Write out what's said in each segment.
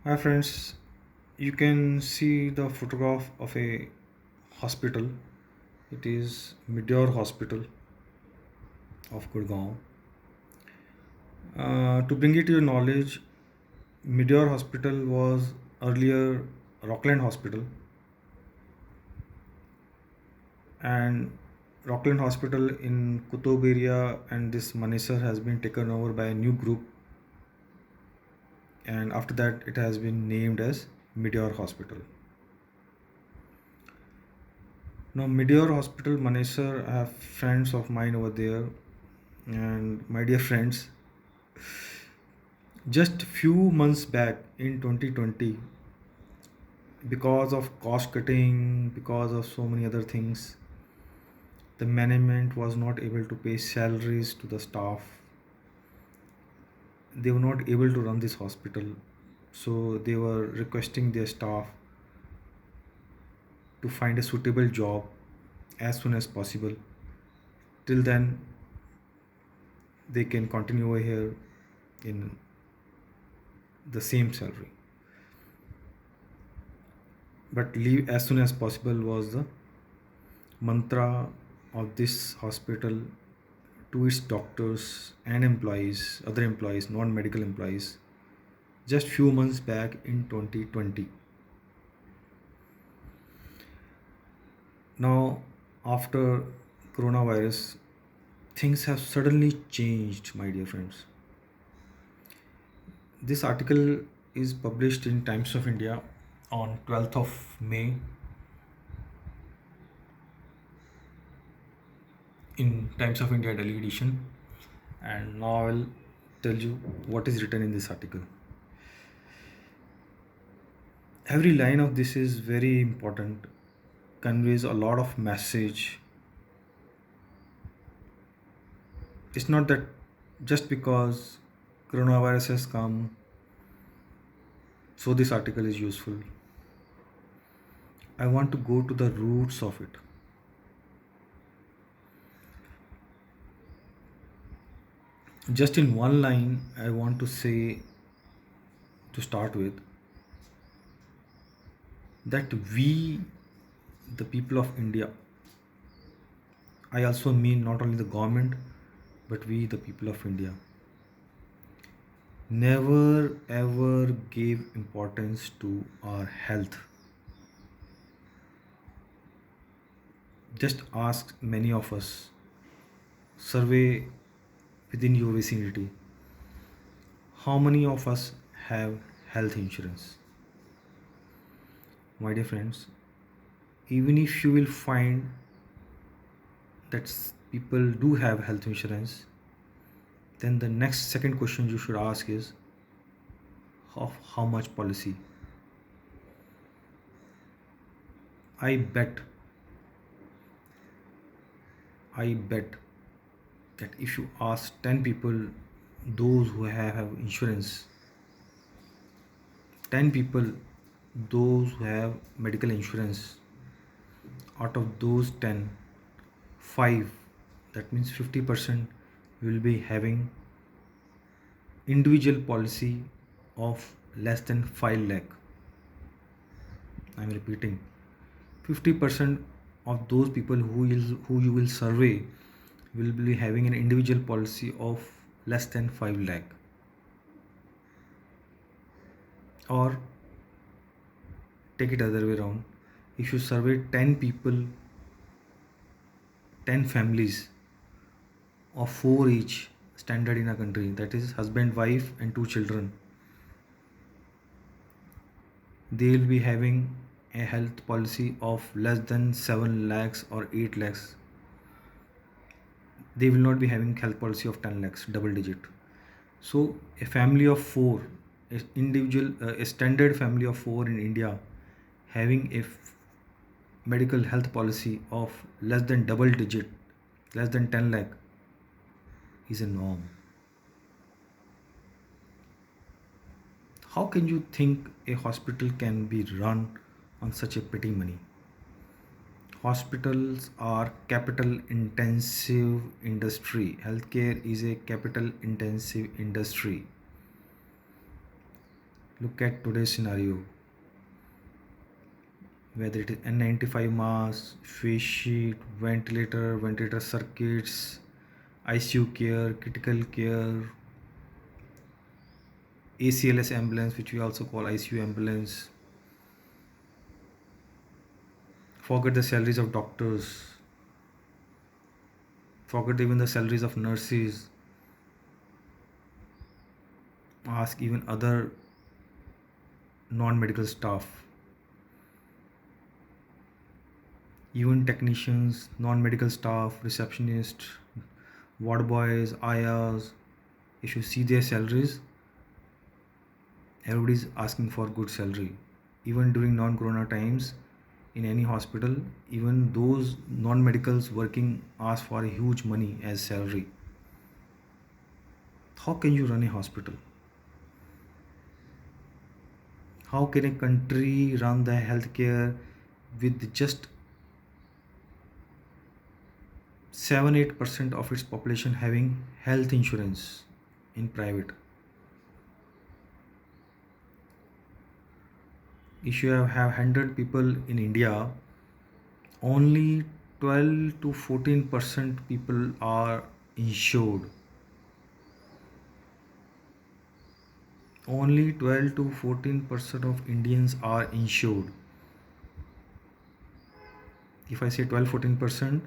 Hi friends, you can see the photograph of a hospital. It is Meteor Hospital of Gurgaon. To bring it to your knowledge, Meteor Hospital was earlier Rockland Hospital, and Rockland Hospital in Kutub area and this Manesar has been taken over by a new group, and after that it has been named as Meteor Hospital. Now, Meteor Hospital, Manesar, I have friends of mine over there, and my dear friends, just few months back in 2020, because of cost cutting, because of so many other things, the management was not able to pay salaries to the staff. They were not able to run this hospital, so they were requesting their staff to find a suitable job as soon as possible. Till then, they can continue over here in the same salary, but leave as soon as possible was the mantra of this hospital to its doctors and employees, other employees, non-medical employees, just few months back in 2020. Now, after coronavirus, things have suddenly changed, my dear friends. This article is published in Times of India on 12th of May in Times of India Delhi edition, and now I will tell you what is written in this article. Every line of this is very important, conveys a lot of message. It's not that just because coronavirus has come, so this article is useful. I want to go to the roots of it. Just in one line, I want to say to start with that we, the people of India, I also mean not only the government, but we, the people of India, never ever gave importance to our health. Just ask many of us, survey within your vicinity, how many of us have health insurance? My dear friends, even if you will find that people do have health insurance, then the next second question you should ask is of how much policy. I bet, I bet that if you ask 10 people, those who have insurance, 10 people, those who have medical insurance, out of those 10, 5, that means 50% will be having individual policy of less than 5 lakh. I'm repeating, 50% of those people who you will survey will be having an individual policy of less than 5 lakh. Or take it other way around, if you survey 10 people, 10 families of 4 each standard in a country, that is husband, wife and 2 children, they will be having a health policy of less than 7 lakhs or 8 lakhs. They will not be having health policy of 10 lakhs, double digit. So a family of 4, a standard family of 4 in India having a medical health policy of less than double digit, less than 10 lakh, is a norm. How can you think a hospital can be run on such a petty money? Hospitals are capital intensive industry. Healthcare is a capital intensive industry. Look at today's scenario, whether it is N95 mask, face sheet, ventilator circuits, ICU care, critical care, ACLS ambulance, which we also call ICU ambulance. Forget the salaries of doctors, forget even the salaries of nurses, ask even other non-medical staff, even technicians, non-medical staff, receptionists, ward boys, ayas. If you see their salaries, everybody is asking for good salary. Even during non-corona times, in any hospital, even those non-medicals working ask for a huge money as salary. How can you run a hospital? How can a country run the healthcare with just 7-8% of its population having health insurance in private? If you have 100 people in India, only 12 to 14% people are insured. Only 12 to 14% of Indians are insured. If I say 12-14%,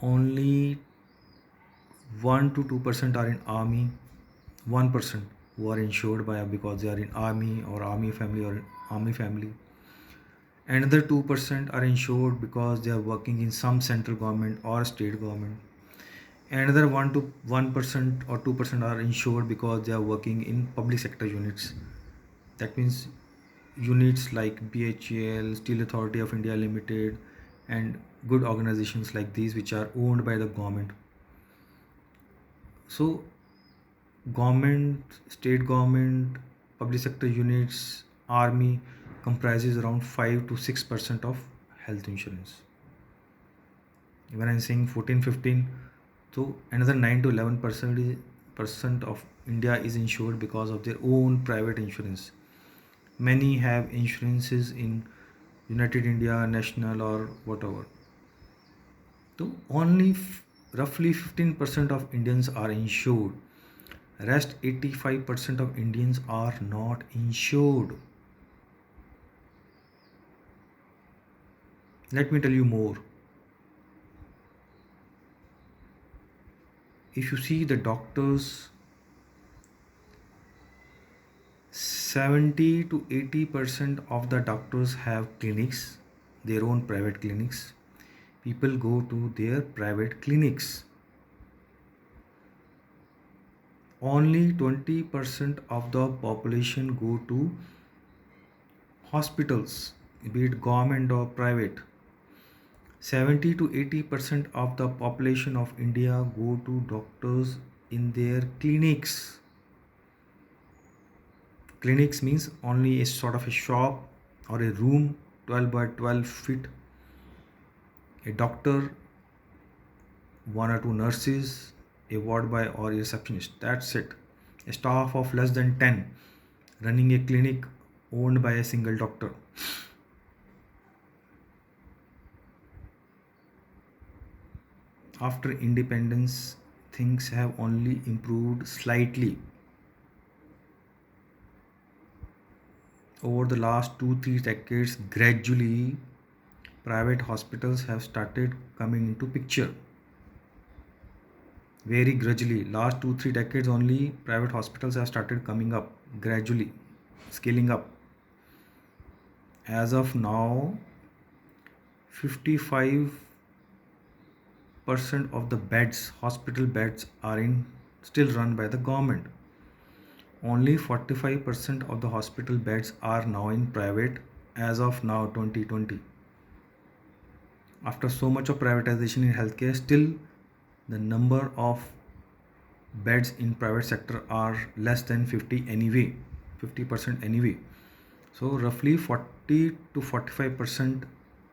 only 1 to 2% are in army, 1% who are insured by because they are in army or army family. Another 2% are insured because they are working in some central government or state government. Another 1% or 2% are insured because they are working in public sector units. That means units like BHEL, Steel Authority of India Limited, and good organizations like these which are owned by the government. So government, state government, public sector units, army comprises around 5 to 6% of health insurance. When I'm saying 14-15, so another 9 to 11% of India is insured because of their own private insurance. Many have insurances in United India, National, or whatever. So only roughly 15% of Indians are insured. Rest 85% of Indians are not insured. Let me tell you more. If you see the doctors, 70 to 80% of the doctors have clinics, their own private clinics. People go to their private clinics. Only 20% of the population go to hospitals, be it government or private. 70 to 80% of the population of India go to doctors in their clinics. Clinics means only a sort of a shop or a room 12 by 12 feet. A doctor, one or two nurses, a ward boy or a receptionist. That's it. A staff of less than 10 running a clinic owned by a single doctor. After independence, things have only improved slightly. Over the last 2-3 decades, gradually private hospitals have started coming into picture. Very gradually, last 2-3 decades only private hospitals have started coming up gradually, scaling up. As of now, 55% of the beds, hospital beds, are in still run by the government. Only 45% of the hospital beds are now in private as of now 2020. After so much of privatization in healthcare, still the number of beds in private sector are less than 50 anyway, 50% anyway. So roughly 40 to 45%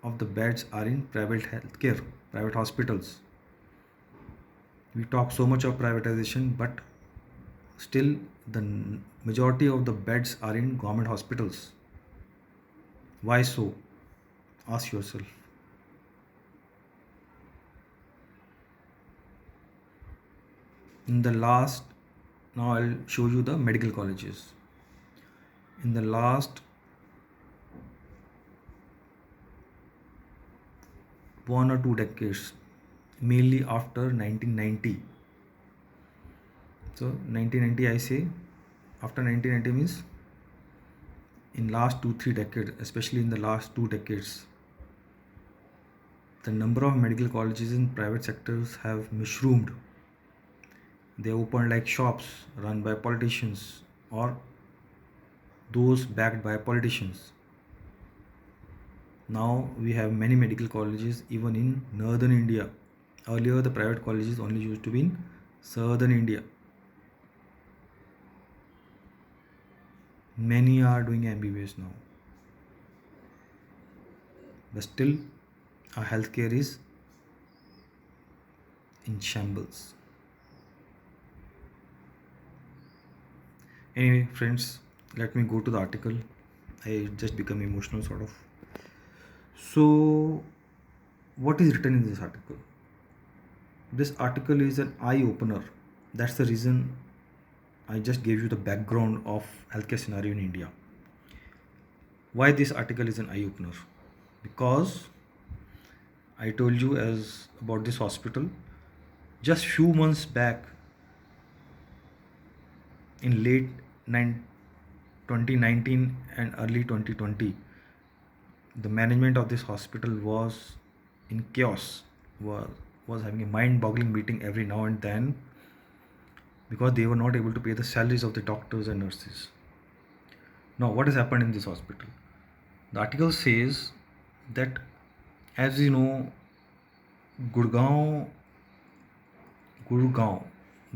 of the beds are in private healthcare, private hospitals. We talk so much of privatization, but still majority of the beds are in government hospitals. Why so? Ask yourself. In the last, now I'll show you the medical colleges. In the last 1 or 2 decades, mainly after 1990. So 1990, I say, after 1990 means in last 2-3 decades, especially in the last 2 decades, the number of medical colleges in private sectors have mushroomed. They opened like shops run by politicians or those backed by politicians. Now we have many medical colleges even in northern India. Earlier, the private colleges only used to be in southern India. Many are doing MBBS now, but still, our healthcare is in shambles. Anyway, friends, let me go to the article. I just become emotional, sort of. So, what is written in this article? This article is an eye opener. That's the reason I just gave you the background of healthcare scenario in India. Why this article is an eye opener? Because I told you as about this hospital. Just few months back, in late 2019 and early 2020, the management of this hospital was in chaos. Was having a mind-boggling meeting every now and then because they were not able to pay the salaries of the doctors and nurses. Now, what has happened in this hospital? The article says that, as you know, Gurgaon, Gurugram,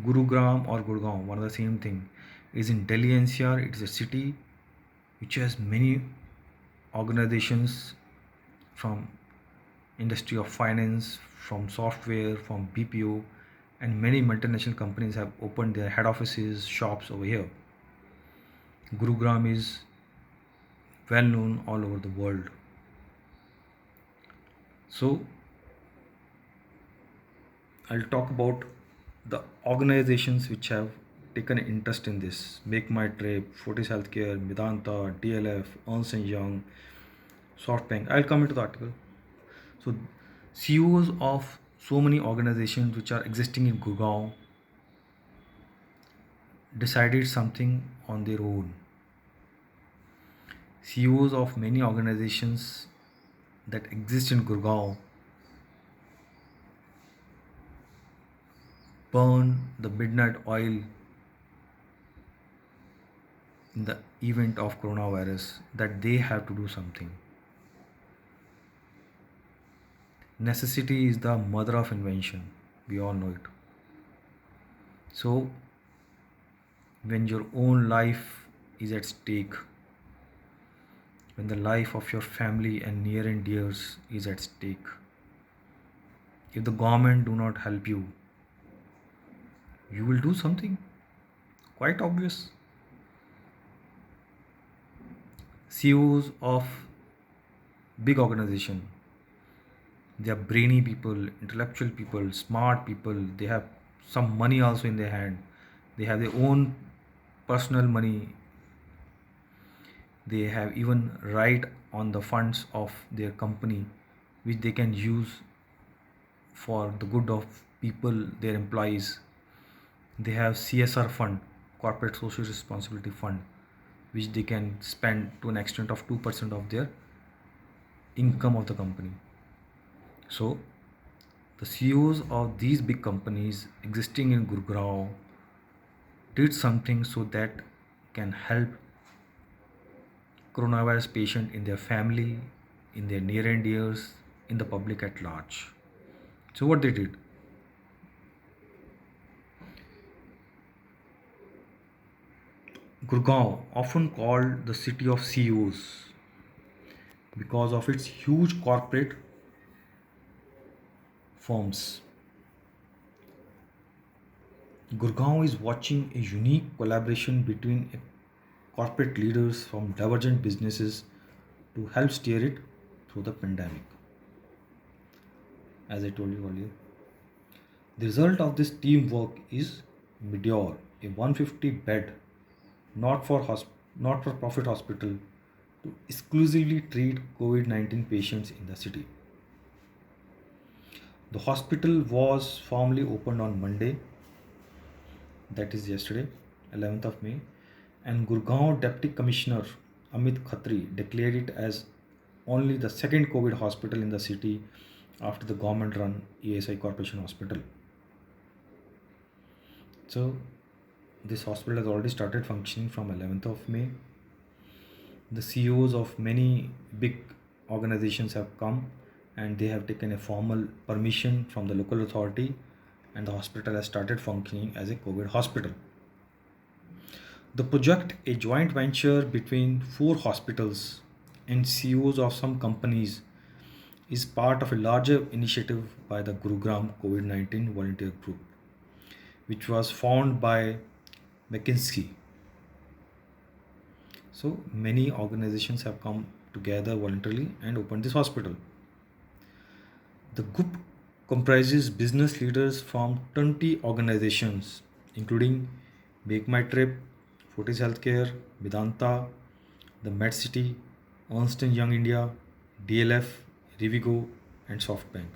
Gurugram or Gurgaon, one of the same thing, is in Delhi NCR. It is a city which has many organizations from industry of finance, from software, from BPO, and many multinational companies have opened their head offices, shops over here. Gurugram is well known all over the world. So I'll talk about the organizations which have taken interest in this. Make My Trip, Fortis Healthcare, Medanta, DLF, Ernst& Young, SoftBank. I'll come into the article. So CEOs of so many organizations which are existing in Gurgaon decided something on their own. CEOs of many organizations that exist in Gurgaon burn the midnight oil in the event of coronavirus, that they have to do something. Necessity is the mother of invention. We all know it. So, when your own life is at stake, when the life of your family and near and dears is at stake, if the government do not help you, you will do something quite obvious. CEOs of big organization, they are brainy people, intellectual people, smart people. They have some money also in their hand. They have their own personal money. They have even right on the funds of their company, which they can use for the good of people, their employees. They have CSR fund, corporate social responsibility fund, which they can spend to an extent of 2% of their income of the company. So the CEOs of these big companies existing in Gurgaon did something so that can help coronavirus patient in their family, in their near and dears, in the public at large. So what they did? Gurgaon, often called the city of CEOs because of its huge corporate firms. Gurgaon is watching a unique collaboration between corporate leaders from divergent businesses to help steer it through the pandemic, as I told you earlier. The result of this teamwork is Meteor, a 150 bed, not for profit hospital to exclusively treat COVID 19 patients in the city. The hospital was formally opened on Monday, that is yesterday, 11th of May, and Gurgaon Deputy Commissioner Amit Khatri declared it as only the second COVID hospital in the city after the government run ESI Corporation Hospital. So, this hospital has already started functioning from 11th of May. The CEOs of many big organizations have come and they have taken a formal permission from the local authority, and the hospital has started functioning as a COVID hospital. The project, a joint venture between four hospitals and CEOs of some companies, is part of a larger initiative by the Gurugram COVID 19 volunteer group, which was formed by McKinsey. So many organizations have come together voluntarily and opened this hospital. The group comprises business leaders from 20 organizations, including Make My Trip, Fortis Healthcare, Vedanta, the MedCity, Ernst& Young India, DLF, Rivigo, and SoftBank.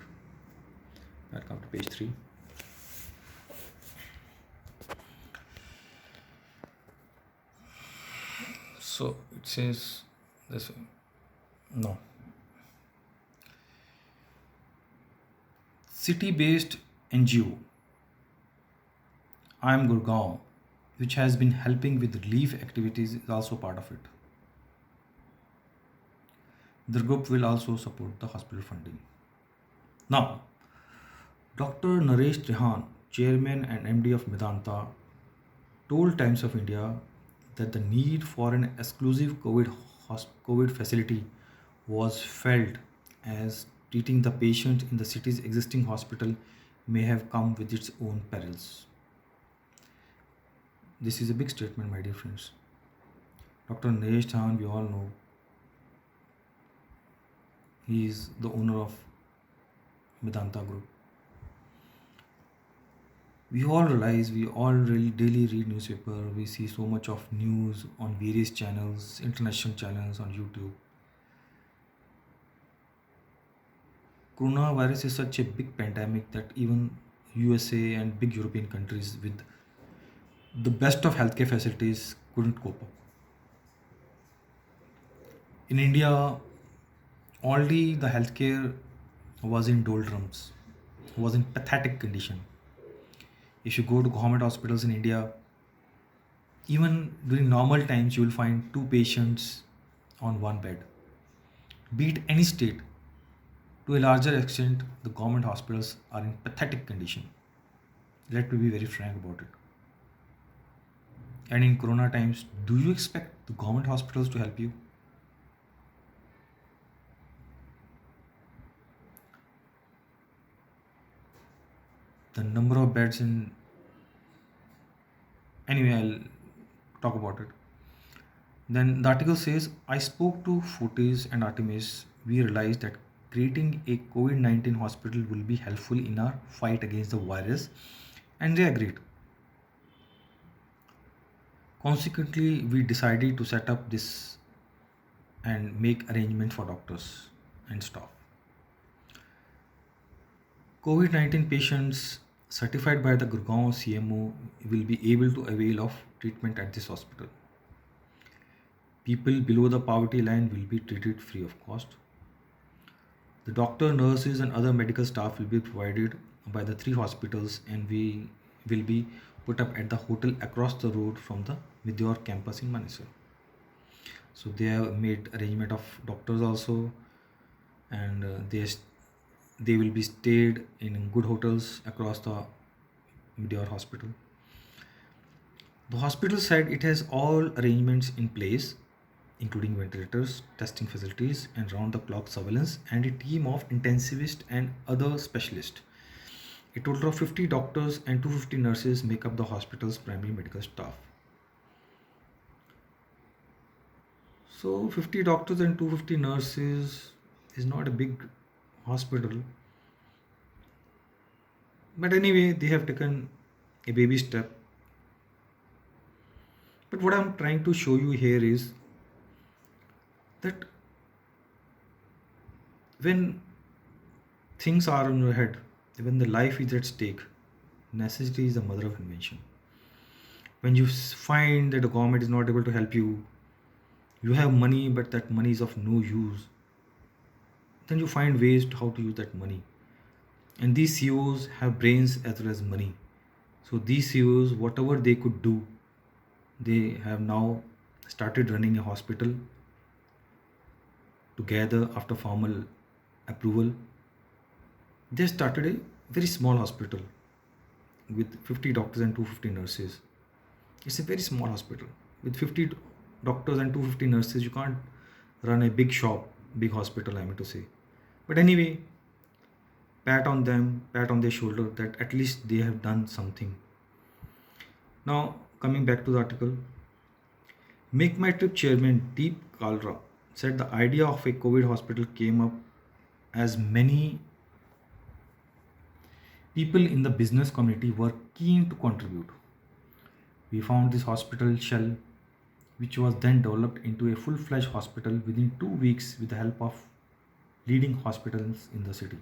I'll come to page 3. So it says this way. No. City based NGO I Am Gurgaon, which has been helping with relief activities, is also part of it. The group will also support the hospital funding. Now, Dr. Naresh Trehan, chairman and MD of Medanta, told Times of India that the need for an exclusive COVID facility was felt as treating the patient in the city's existing hospital may have come with its own perils. This is a big statement, my dear friends. Dr. Naresh Trehan, we all know, he is the owner of Medanta Group. We all realize, we all really daily read newspaper, we see so much of news on various channels, international channels on YouTube. Coronavirus is such a big pandemic that even USA and big European countries with the best of healthcare facilities couldn't cope up. In India, already the healthcare was in doldrums, was in pathetic condition. If you go to government hospitals in India, even during normal times, you will find two patients on one bed. Be it any state, to a larger extent, the government hospitals are in pathetic condition. Let me be very frank about it. And in Corona times, do you expect the government hospitals to help you? The number of beds in, anyway, I'll talk about it. Then the article says, I spoke to Fortis and Artemis. We realized that creating a COVID 19 hospital will be helpful in our fight against the virus, and they agreed. Consequently, we decided to set up this and make arrangements for doctors and staff. COVID 19 patients certified by the Gurgaon CMO will be able to avail of treatment at this hospital. People below the poverty line will be treated free of cost. The doctor, nurses, and other medical staff will be provided by the three hospitals, and we will be put up at the hotel across the road from the Meteor campus in Manesar. So they have made arrangement of doctors also, and they will be stayed in good hotels across the Meteor hospital. The hospital said it has all arrangements in place, including ventilators, testing facilities, and round the clock surveillance, and a team of intensivists and other specialists. A total of 50 doctors and 250 nurses make up the hospital's primary medical staff. So 50 doctors and 250 nurses is not a big hospital. But anyway, they have taken a baby step. But what I'm trying to show you here is that when things are on your head, when the life is at stake, necessity is the mother of invention. When you find that the government is not able to help you, you have money, but that money is of no use, then you find ways to how to use that money. And these CEOs have brains as well as money. So these CEOs, whatever they could do, they have now started running a hospital together after formal approval. They started a very small hospital with 50 doctors and 250 nurses. It's a very small hospital. With 50 doctors and 250 nurses, you can't run a big shop, big hospital, I mean to say. But anyway, pat on them, pat on their shoulder that at least they have done something. Now, coming back to the article, Make My Trip chairman Deep Kalra said the idea of a COVID hospital came up as many people in the business community were keen to contribute. We found this hospital shell, which was then developed into a full fledged hospital within 2 weeks with the help of leading hospitals in the city.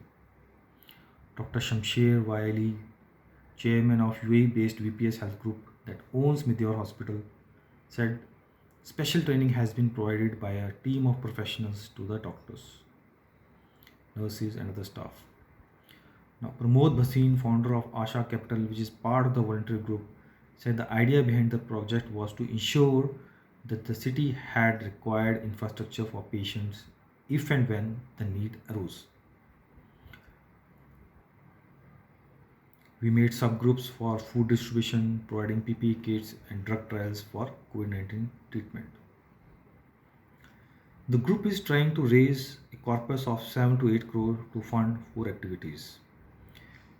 Dr. Shamsher Waili, chairman of UAE based VPS Health Group that owns Meteor Hospital, said special training has been provided by a team of professionals to the doctors, nurses, and other staff. Now, Pramod Bhasin, founder of Asha Capital, which is part of the voluntary group, said the idea behind the project was to ensure that the city had required infrastructure for patients if and when the need arose. We made subgroups for food distribution, providing PPE kits and drug trials for COVID 19 treatment. The group is trying to raise a corpus of 7 to 8 crore to fund four activities: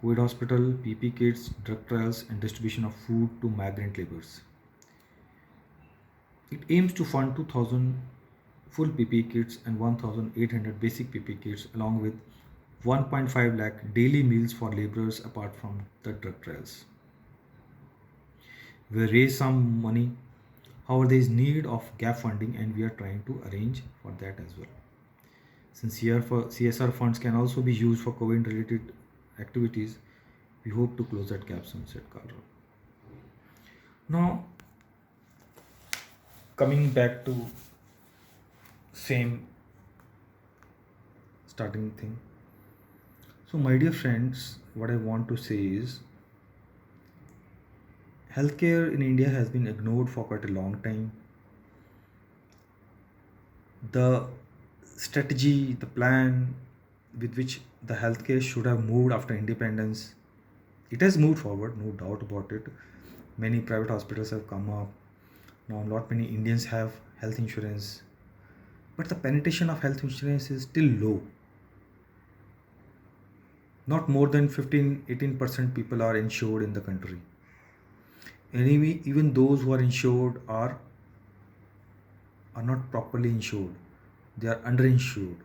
COVID hospital, PP kits, drug trials, and distribution of food to migrant laborers. It aims to fund 2,000 full PP kits and 1,800 basic PP kits, along with 1.5 lakh daily meals for laborers apart from the drug trials. We raised some money, however, there is need of gap funding, and we are trying to arrange for that as well. Since CSR funds can also be used for COVID related activities, we hope to close that gap soon, said Kalra. Now, coming back to same starting thing. So, my dear friends, what I want to say is healthcare in India has been ignored for quite a long time. The strategy, the plan with which the healthcare should have moved after independence, it has moved forward, no doubt about it. Many private hospitals have come up. Now, not many Indians have health insurance, but the penetration of health insurance is still low. Not more than 15-18% people are insured in the country. Anyway, even those who are insured are not properly insured. They are underinsured.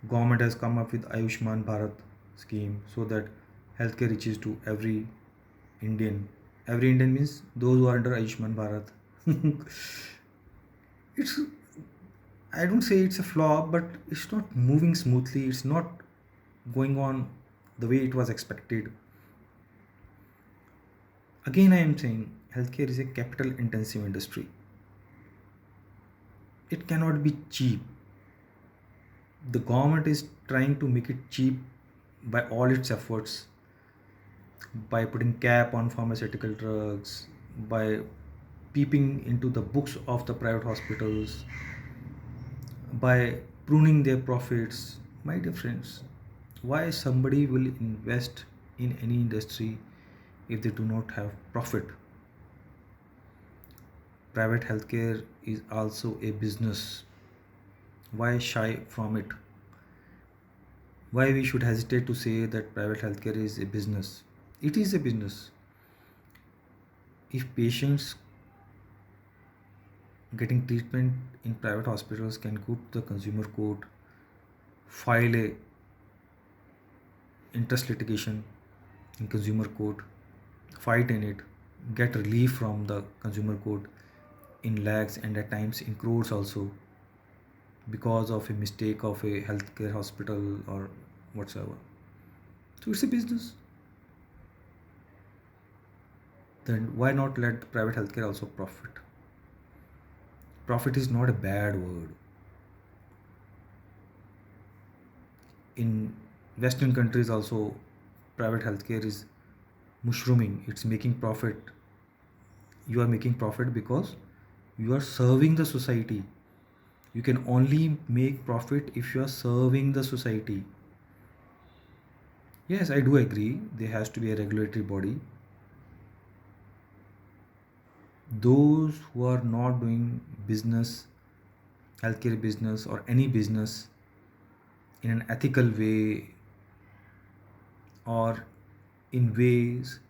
Government has come up with Ayushman Bharat scheme so that healthcare reaches to every Indian. Every Indian means those who are under Ayushman Bharat. it's I don't say it's a flaw, but it's not moving smoothly. It's not going on the way it was expected. Again, I am saying healthcare is a capital intensive industry. It cannot be cheap. The government is trying to make it cheap by all its efforts, by putting cap on pharmaceutical drugs, by peeping into the books of the private hospitals, by pruning their profits. My dear friends, why somebody will invest in any industry if they do not have profit? Private healthcare is also a business. Why shy from it? why we should hesitate to say that private healthcare is a business? It is a business. If patients getting treatment in private hospitals can go to the consumer court, file a interest litigation in consumer court, fight in it, get relief from the consumer court in lakhs and at times in crores also, because of a mistake of a healthcare hospital or whatsoever. So it's a business. Then why not let private healthcare also profit? Profit is not a bad word. In Western countries also, private healthcare is mushrooming. It's making profit. You are making profit because you are serving the society. You can only make profit if you are serving the society. Yes, I do agree. There has to be a regulatory body. Those who are not doing business, healthcare business, or any business in an ethical way or in ways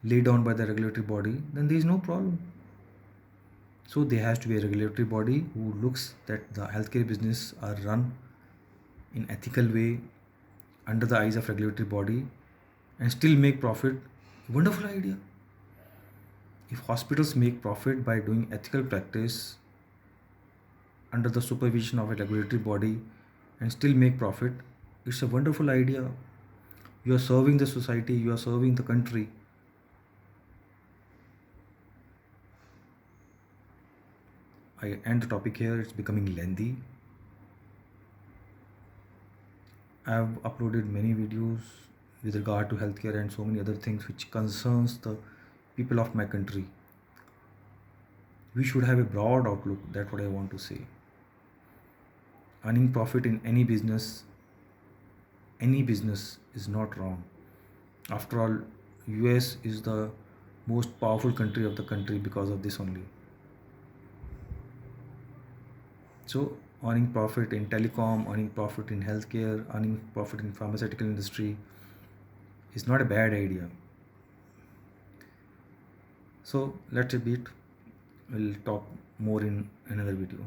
laid down by the regulatory body, then there is no problem. So there has to be a regulatory body who looks that the healthcare business are run in ethical way under the eyes of regulatory body and still make profit. Wonderful idea. If hospitals make profit by doing ethical practice under the supervision of a regulatory body and still make profit, it's a wonderful idea. You are serving the society, you are serving the country. I end the topic here, it's becoming lengthy. I have uploaded many videos with regard to healthcare and so many other things which concerns the people of my country. We should have a broad outlook, that's what I want to say. Earning profit in any business is not wrong. After all, US is the most powerful country of the country because of this only. So earning profit in telecom, earning profit in healthcare, earning profit in pharmaceutical industry is not a bad idea. So let's a bit. We'll talk more in another video.